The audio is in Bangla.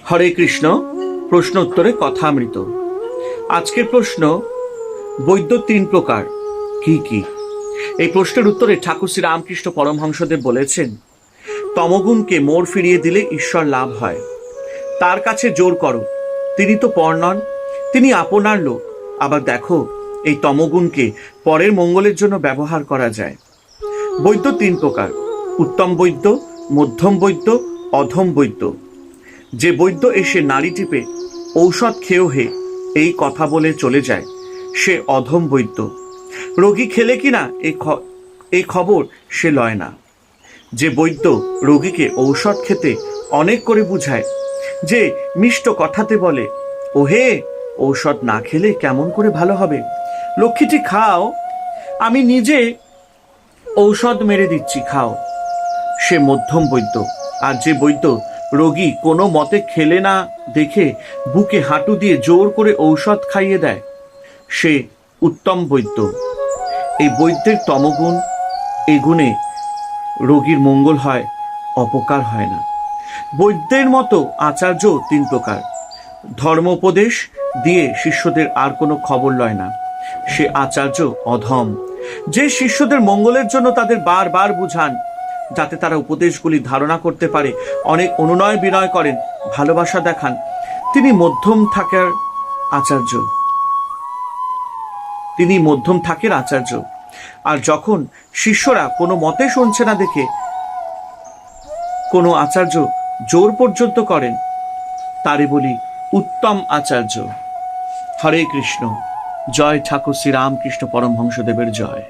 হরে কৃষ্ণ। প্রশ্ন উত্তরে কথামৃত। আজকের প্রশ্ন, বৈদ্য তিন প্রকার কি কি? এই প্রশ্নের উত্তরে ঠাকুর শ্রী রামকৃষ্ণ পরমহংসদেব বলেছেন, তমগুণকে মোড় ফিরিয়ে দিলে ঈশ্বর লাভ হয়। তার কাছে জোর করো, তিনি তো পর নন, তিনি আপনার লোক। আবার দেখো, এই তমগুণকে পরের মঙ্গলের জন্য ব্যবহার করা যায়। বৈদ্য তিন প্রকার: উত্তম বৈদ্য, মধ্যম বৈদ্য, অধম বৈদ্য। যে বৈদ্য এসে নাড়ি টিপে ঔষধ খেয়েও হে এই কথা বলে চলে যায়, সে অধম বৈদ্য। রোগী খেলে কিনা এই খবর সে লয় না। যে বৈদ্য রোগীকে ঔষধ খেতে অনেক করে বুঝায়, যে মিষ্ট কথাতে বলে, ও হে, ঔষধ না খেলে কেমন করে ভালো হবে, লক্ষ্মীটি খাও, আমি নিজে ঔষধ মেরে দিচ্ছি, খাও, সে মধ্যম বৈদ্য। আর যে বৈদ্য রোগী কোনো মতে খেলে না দেখে বুকে হাঁটু দিয়ে জোর করে ঔষধ খাইয়ে দেয়, সে উত্তম বৈদ্য। এই বৈদ্যের তমগুণ, এই গুণে রোগীর মঙ্গল হয়, অপকার হয় না। বৈদ্যের মতো আচার্য তিন প্রকার: ধর্মোপদেশ দিয়ে শিষ্যদের আর কোনো খবর লয় না, সে আচার্য অধম। যে শিষ্যদের মঙ্গলের জন্য তাদের বারবার বুঝান, যাতে তারা উপদেশগুলি ধারণা করতে পারে, অনেক অনুনয় বিনয় করেন, ভালোবাসা দেখান, তিনি মধ্যম থাকার আচার্য। আর যখন শিষ্যরা কোনো মতে শুনছে না দেখে কোনো আচার্য জোর পর্যন্ত করেন, তারে বলি উত্তম আচার্য। হরে কৃষ্ণ। জয় ঠাকুর শ্রী রামকৃষ্ণ পরমহংসদেবের জয়।